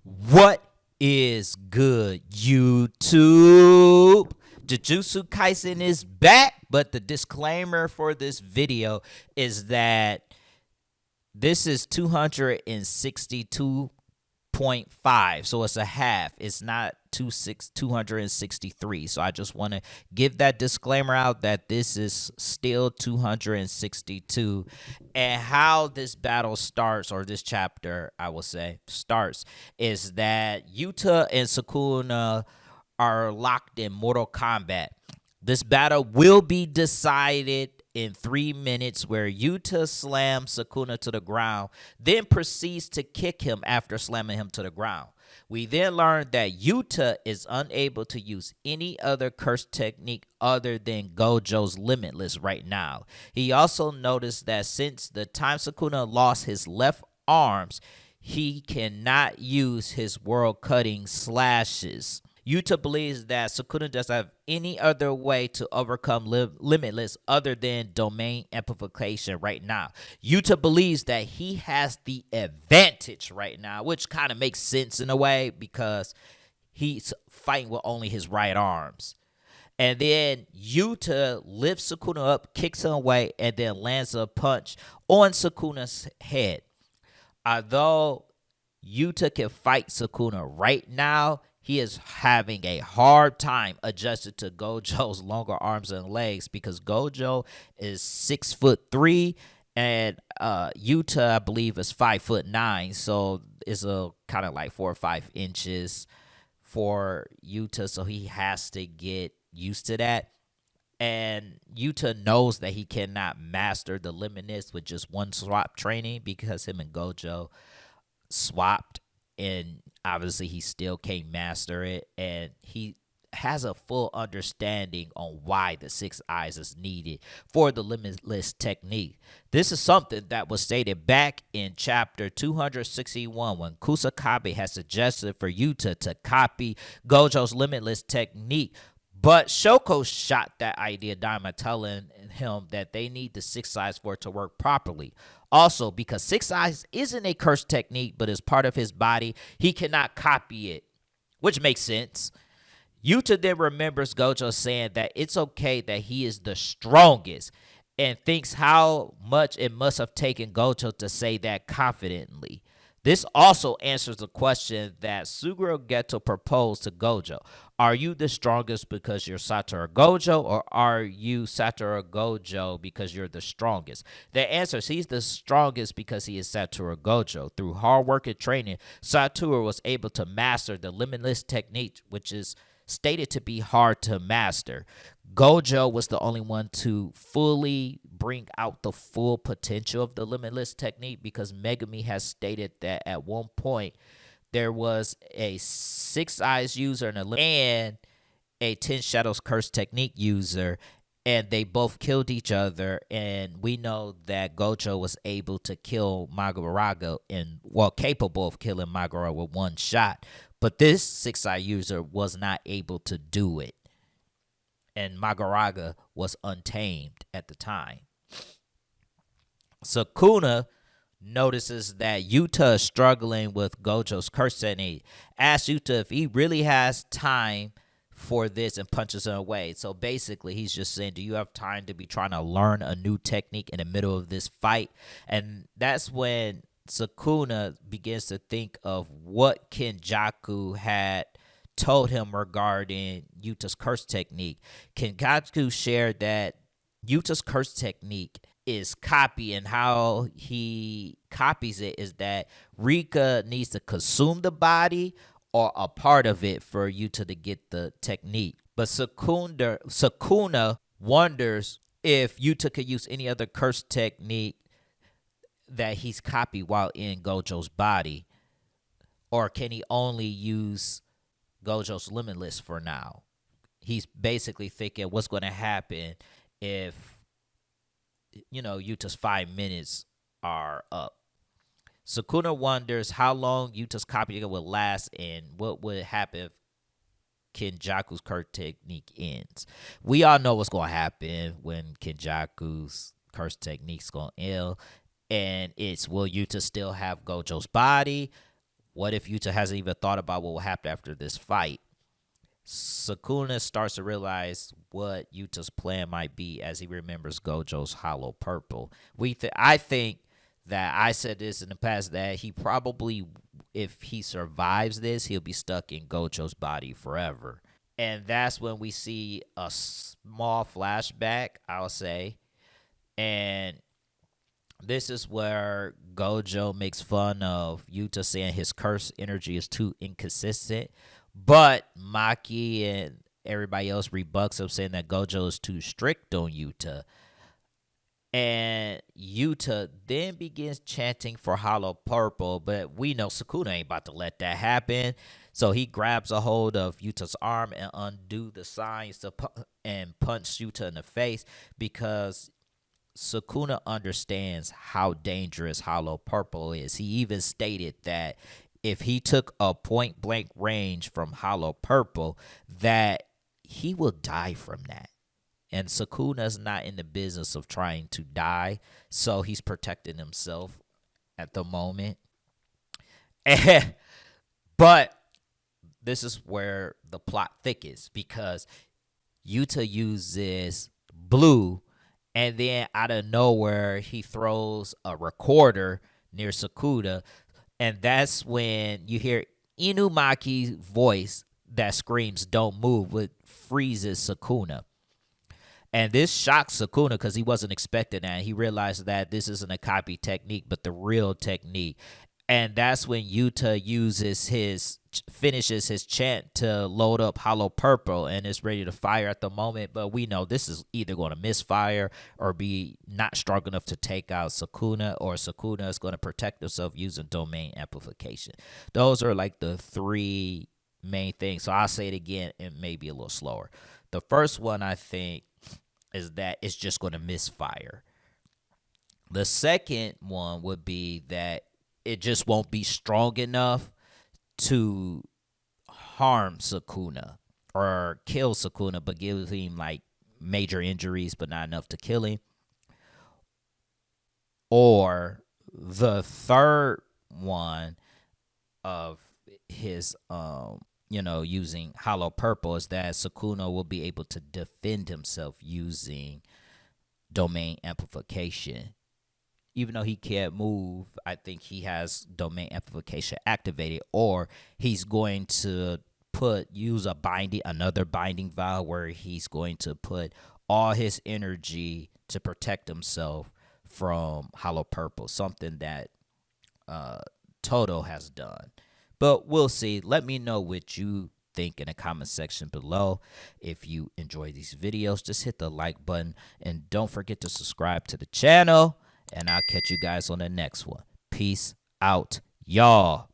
What is good, YouTube? Jujutsu Kaisen is back, but the disclaimer for this video is that this is 262.5, so it's a half. It's not 263. So I just want to give that disclaimer out that this is still 262. And how this battle starts, or this chapter, I will say, starts, is that Yuta and Sukuna are locked in mortal combat. This battle will be decided in 3 minutes, where Yuta slams Sukuna to the ground, then proceeds to kick him after slamming him to the ground. We then learn that Yuta is unable to use any other curse technique other than Gojo's Limitless right now. He also noticed that since the time Sukuna lost his left arms, he cannot use his world-cutting slashes. Yuta believes that Sukuna doesn't have any other way to overcome Limitless other than domain amplification right now. Yuta believes that he has the advantage right now, which kind of makes sense in a way because he's fighting with only his right arms. And then Yuta lifts Sukuna up, kicks him away, and then lands a punch on Sukuna's head. Although Yuta can fight Sukuna right now, he is having a hard time adjusted to Gojo's longer arms and legs because Gojo is 6'3" and Yuta, I believe, is 5'9", so it's a kind of like 4 or 5 inches for Yuta, so he has to get used to that. And Yuta knows that he cannot master the Limitless with just one swap training because him and Gojo swapped, and obviously he still can't master it, and he has a full understanding on why the 6 eyes is needed for the Limitless technique. This is something that was stated back in chapter 261 when Kusakabe had suggested for Yuta to copy Gojo's Limitless technique, but Shoko shot that idea down by telling him that they need the 6 eyes for it to work properly. Also, because 6 eyes isn't a curse technique but is part of his body, he cannot copy it, which makes sense. Yuta then remembers Gojo saying that it's okay that he is the strongest and thinks how much it must have taken Gojo to say that confidently. This also answers the question that Suguro Geto proposed to Gojo. Are you the strongest because you're Satoru Gojo, or are you Satoru Gojo because you're the strongest? The answer is he's the strongest because he is Satoru Gojo. Through hard work and training, Satoru was able to master the Limitless technique, which is stated to be hard to master. Gojo was the only one to fully bring out the full potential of the Limitless technique because Megumi has stated that at one point there was a 6 eyes user and a 10 shadows curse technique user, and they both killed each other, and we know that Gojo was able to kill Magaraga capable of killing Magaraga with one shot, but this 6 eye user was not able to do it, and Magaraga was untamed at the time. Sukuna notices that Yuta is struggling with Gojo's curse technique, asks Yuta if he really has time for this, and punches him away. So basically he's just saying, do you have time to be trying to learn a new technique in the middle of this fight? And that's when Sukuna begins to think of what Kenjaku had told him regarding Yuta's curse technique. Kenjaku shared that Yuta's curse technique is copy, and how he copies it is that Rika needs to consume the body or a part of it for Yuta to get the technique. But Sukuna wonders if Yuta could use any other curse technique that he's copied while in Gojo's body, or can he only use Gojo's Limitless for now? He's basically thinking what's going to happen if Yuta's 5 minutes are up. Sukuna wonders how long Yuta's copying will last and what would happen if Kenjaku's curse technique ends. We all know what's going to happen when Kenjaku's curse technique's going to end, and it's, will Yuta still have Gojo's body? What if Yuta hasn't even thought about what will happen after this fight? Sukuna starts to realize what Yuta's plan might be as he remembers Gojo's hollow purple. I think that I said this in the past that he probably, if he survives this, he'll be stuck in Gojo's body forever. And that's when we see a small flashback, I'll say. And this is where Gojo makes fun of Yuta saying his curse energy is too inconsistent. But Maki and everybody else rebucks him, saying that Gojo is too strict on Yuta. And Yuta then begins chanting for Hollow Purple, but we know Sukuna ain't about to let that happen. So he grabs a hold of Yuta's arm and undo the signs and punch Yuta in the face, because Sukuna understands how dangerous Hollow Purple is. He even stated that if he took a point blank range from Hollow Purple, that he will die from that. And Sukuna's not in the business of trying to die, so he's protecting himself at the moment. But this is where the plot thickens, because Yuta uses blue, and then out of nowhere, he throws a recorder near Sukuna. And that's when you hear Inumaki's voice that screams, "Don't move," which freezes Sukuna. And this shocks Sukuna because he wasn't expecting that. He realized that this isn't a copy technique, but the real technique. And that's when Yuta finishes his chant to load up Hollow Purple and is ready to fire at the moment. But we know this is either going to misfire or be not strong enough to take out Sukuna, or Sukuna is going to protect himself using domain amplification. Those are like the three main things. So I'll say it again, and maybe a little slower. The first one, I think, is that it's just going to misfire. The second one would be that it just won't be strong enough to harm Sukuna or kill Sukuna, but give him like major injuries, but not enough to kill him. Or the third one of his, using Hollow Purple, is that Sukuna will be able to defend himself using domain amplification. Even though he can't move, I think he has domain amplification activated, or he's going to use another binding vow where he's going to put all his energy to protect himself from Hollow Purple, something that Toto has done. But we'll see. Let me know what you think in the comment section below. If you enjoy these videos, just hit the like button, and don't forget to subscribe to the channel. And I'll catch you guys on the next one. Peace out, y'all.